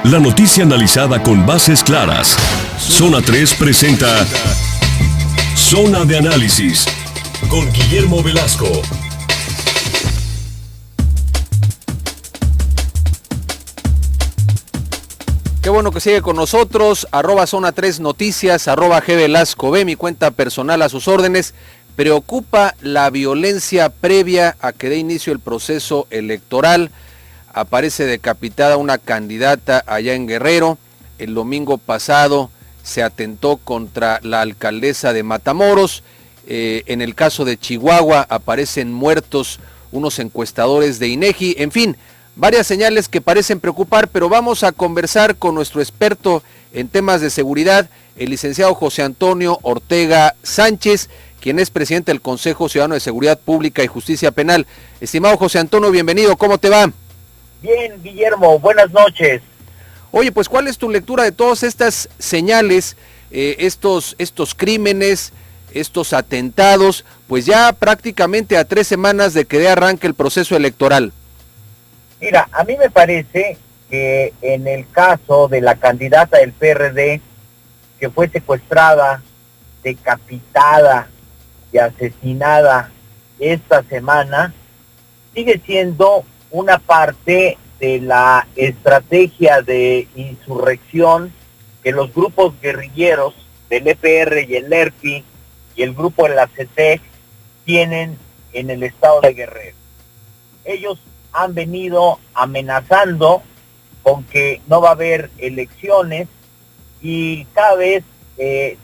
La noticia analizada con bases claras. Zona 3 presenta Zona de Análisis con Guillermo Velasco. Qué bueno que sigue con nosotros, @Zona 3 Noticias, @G Velasco B, mi cuenta personal a sus órdenes. Preocupa la violencia previa a que dé inicio el proceso electoral. Aparece decapitada una candidata allá en Guerrero. El domingo pasado se atentó contra la alcaldesa de Matamoros. En el caso de Chihuahua aparecen muertos unos encuestadores de INEGI. En fin, varias señales que parecen preocupar, pero vamos a conversar con nuestro experto en temas de seguridad, el licenciado José Antonio Ortega Sánchez, quien es presidente del Consejo Ciudadano de Seguridad Pública y Justicia Penal. Estimado José Antonio, bienvenido, ¿cómo te va? Bien, Guillermo, buenas noches. Oye, pues, ¿cuál es tu lectura de todas estas señales, estos crímenes, estos atentados, pues ya prácticamente a 3 semanas de que dé arranque el proceso electoral? Mira, a mí me parece que en el caso de la candidata del PRD, que fue secuestrada, decapitada y asesinada esta semana, sigue siendo una parte de la estrategia de insurrección que los grupos guerrilleros del EPR y el ERPI y el grupo de la CETEC tienen en el estado de Guerrero. Ellos han venido amenazando con que no va a haber elecciones y cada vez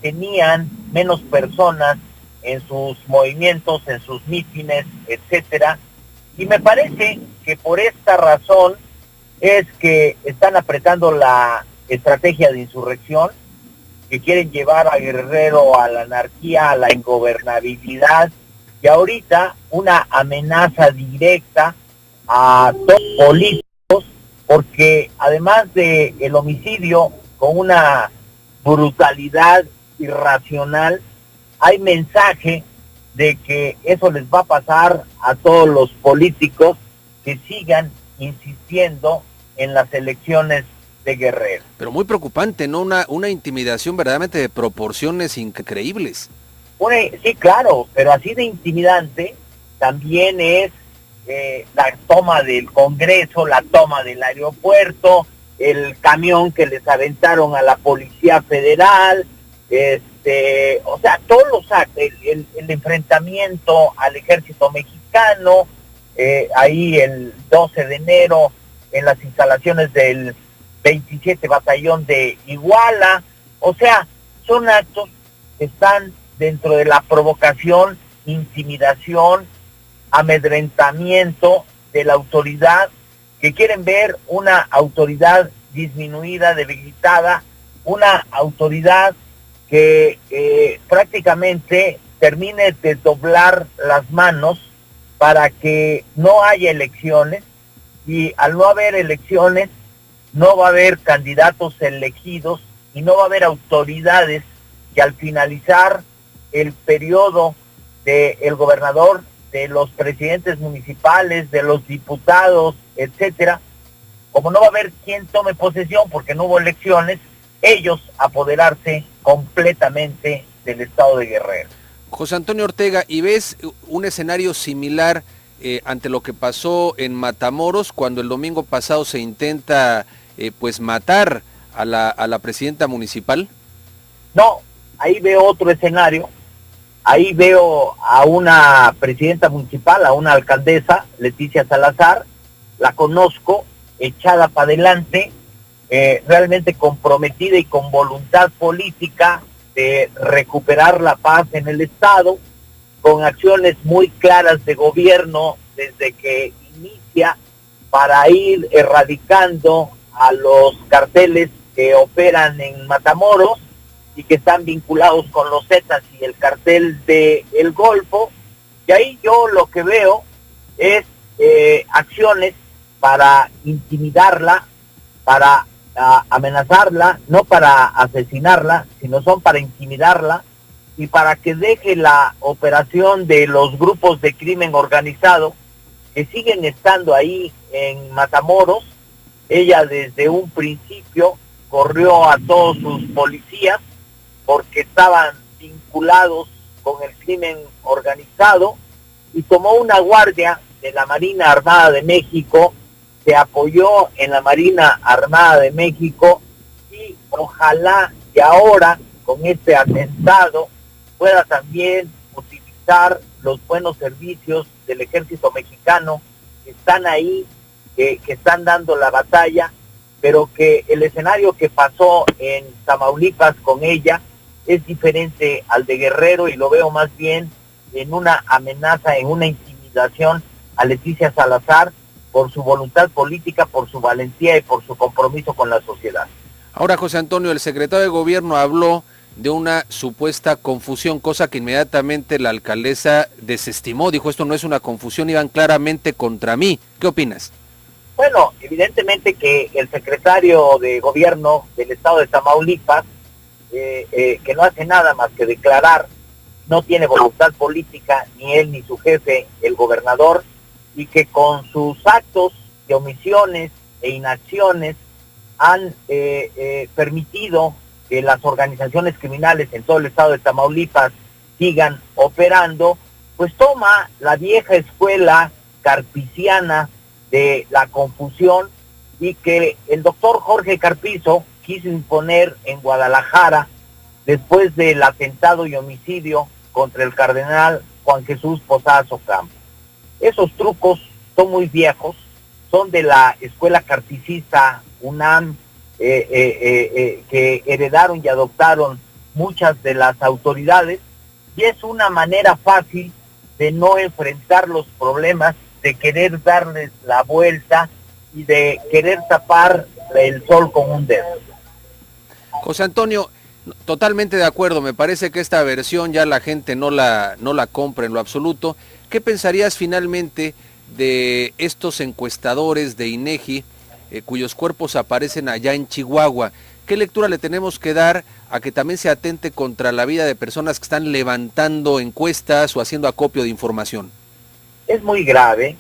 tenían menos personas en sus movimientos, en sus mítines, etcétera. Y me parece que por esta razón es que están apretando la estrategia de insurrección, que quieren llevar a Guerrero a la anarquía, a la ingobernabilidad, y ahorita una amenaza directa a todos los políticos, porque además de el homicidio con una brutalidad irracional, hay mensaje de que eso les va a pasar a todos los políticos que sigan insistiendo en las elecciones de Guerrero. Pero muy preocupante, ¿no? Una intimidación verdaderamente de proporciones increíbles. Sí, claro, pero así de intimidante también es la toma del Congreso, la toma del aeropuerto, el camión que les aventaron a la Policía Federal, o sea, todos los actos, el enfrentamiento al ejército mexicano, ahí el 12 de enero en las instalaciones del 27 Batallón de Iguala. O sea, son actos que están dentro de la provocación, intimidación, amedrentamiento de la autoridad, que quieren ver una autoridad disminuida, debilitada, una autoridad que prácticamente termine de doblar las manos para que no haya elecciones, y al no haber elecciones no va a haber candidatos elegidos y no va a haber autoridades que al finalizar el periodo del gobernador, de los presidentes municipales, de los diputados, etcétera, como no va a haber quien tome posesión porque no hubo elecciones, ellos apoderarse completamente del estado de Guerrero. José Antonio Ortega, ¿y ves un escenario similar ante lo que pasó en Matamoros cuando el domingo pasado se intenta pues matar a la presidenta municipal? No, ahí veo otro escenario. Ahí veo a una presidenta municipal, a una alcaldesa, Leticia Salazar, la conozco, echada para adelante, realmente comprometida y con voluntad política de recuperar la paz en el estado, con acciones muy claras de gobierno desde que inicia para ir erradicando a los carteles que operan en Matamoros y que están vinculados con los Zetas y el cartel de El Golfo. Y ahí yo lo que veo es acciones para intimidarla, para amenazarla, no para asesinarla, sino son para intimidarla y para que deje la operación de los grupos de crimen organizado que siguen estando ahí en Matamoros, Ella desde un principio corrió a todos sus policías porque estaban vinculados con el crimen organizado y tomó una guardia de la Marina Armada de México, se apoyó en la Marina Armada de México y ojalá que ahora con este atentado pueda también utilizar los buenos servicios del ejército mexicano que están ahí, que están dando la batalla, pero que el escenario que pasó en Tamaulipas con ella es diferente al de Guerrero y lo veo más bien en una amenaza, en una intimidación a Leticia Salazar por su voluntad política, por su valentía y por su compromiso con la sociedad. Ahora, José Antonio, el secretario de Gobierno habló de una supuesta confusión, cosa que inmediatamente la alcaldesa desestimó, dijo esto no es una confusión, iban claramente contra mí. ¿Qué opinas? Bueno, evidentemente que el secretario de Gobierno del estado de Tamaulipas, que no hace nada más que declarar, no tiene voluntad política, ni él ni su jefe, el gobernador, y que con sus actos de omisiones e inacciones han permitido que las organizaciones criminales en todo el estado de Tamaulipas sigan operando, pues toma la vieja escuela carpiciana de la confusión y que el doctor Jorge Carpizo quiso imponer en Guadalajara después del atentado y homicidio contra el cardenal Juan Jesús Posadas Ocampo. Esos trucos son muy viejos, son de la escuela carpicista UNAM, que heredaron y adoptaron muchas de las autoridades, y es una manera fácil de no enfrentar los problemas, de querer darles la vuelta y de querer tapar el sol con un dedo. José Antonio, totalmente de acuerdo, me parece que esta versión ya la gente no la compra en lo absoluto. ¿Qué pensarías finalmente de estos encuestadores de INEGI, cuyos cuerpos aparecen allá en Chihuahua? ¿Qué lectura le tenemos que dar a que también se atente contra la vida de personas que están levantando encuestas o haciendo acopio de información? Es muy grave.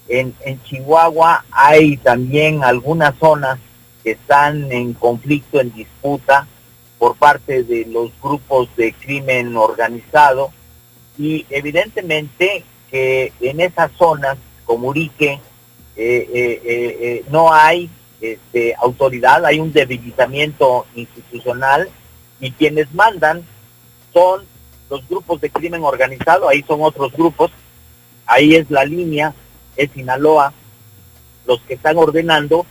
En Chihuahua hay también algunas zonas que están en conflicto, en disputa por parte de los grupos de crimen organizado, y evidentemente que en esas zonas como Urique no hay autoridad, hay un debilitamiento institucional, y quienes mandan son los grupos de crimen organizado, ahí son otros grupos, ahí es la línea, es Sinaloa, los que están ordenando,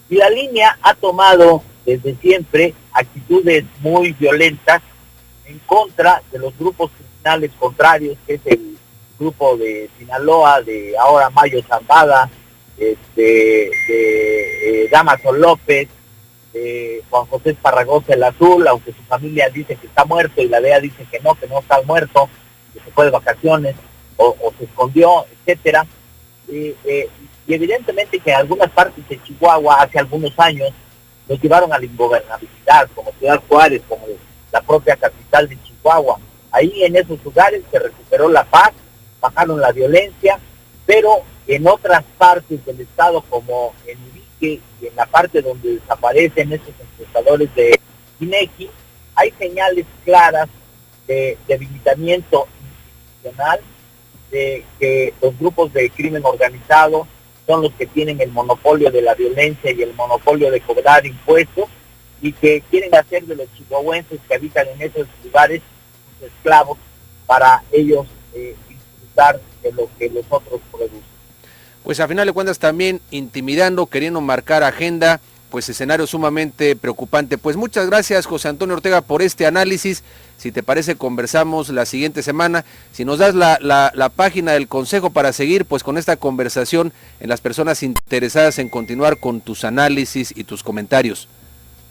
y la línea ha tomado desde siempre actitudes muy violentas en contra de los grupos criminales contrarios, que es el grupo de Sinaloa, de ahora Mayo Zambada, de Damaso López, de Juan José Esparragosa el Azul, aunque su familia dice que está muerto y la DEA dice que no está muerto, que se fue de vacaciones o se escondió, etcétera. Y evidentemente que en algunas partes de Chihuahua hace algunos años nos llevaron a la ingobernabilidad, como Ciudad Juárez, como la propia capital de Chihuahua. Ahí en esos lugares se recuperó la paz, bajaron la violencia, pero en otras partes del estado, como en Urique y en la parte donde desaparecen esos encuestadores de INEGI, hay señales claras de debilitamiento institucional, de que los grupos de crimen organizado son los que tienen el monopolio de la violencia y el monopolio de cobrar impuestos, y que quieren hacer de los chihuahuenses que habitan en esos lugares sus esclavos para ellos disfrutar de lo que los otros producen. Pues a final de cuentas también intimidando, queriendo marcar agenda, pues escenario sumamente preocupante. Pues muchas gracias, José Antonio Ortega, por este análisis. Si te parece, conversamos la siguiente semana. Si nos das la página del Consejo para seguir pues con esta conversación en las personas interesadas en continuar con tus análisis y tus comentarios.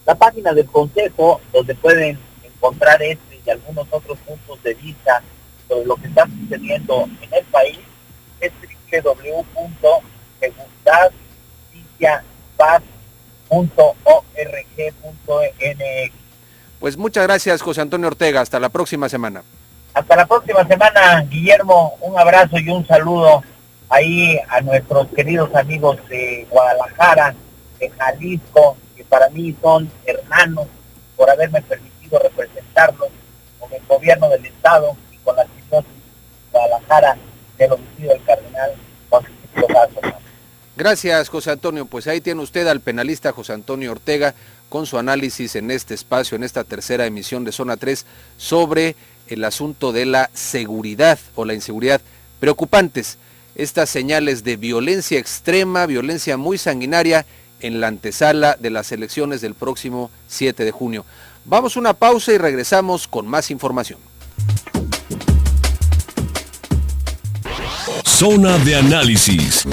La página del Consejo, donde pueden encontrar este y algunos otros puntos de vista sobre lo que está sucediendo en el país, es www.seguridadjusticiapaz.org.mx. Pues muchas gracias, José Antonio Ortega. Hasta la próxima semana. Hasta la próxima semana, Guillermo. Un abrazo y un saludo ahí a nuestros queridos amigos de Guadalajara, en Jalisco, que para mí son hermanos, por haberme permitido representarlos con el gobierno del Estado y con la situación de Guadalajara del homicidio del cardenal Juan Francisco Lazo. Gracias, José Antonio. Pues ahí tiene usted al penalista José Antonio Ortega con su análisis en este espacio, en esta tercera emisión de Zona 3, sobre el asunto de la seguridad o la inseguridad. Preocupantes estas señales de violencia extrema, violencia muy sanguinaria en la antesala de las elecciones del próximo 7 de junio. Vamos a una pausa y regresamos con más información. Zona de análisis.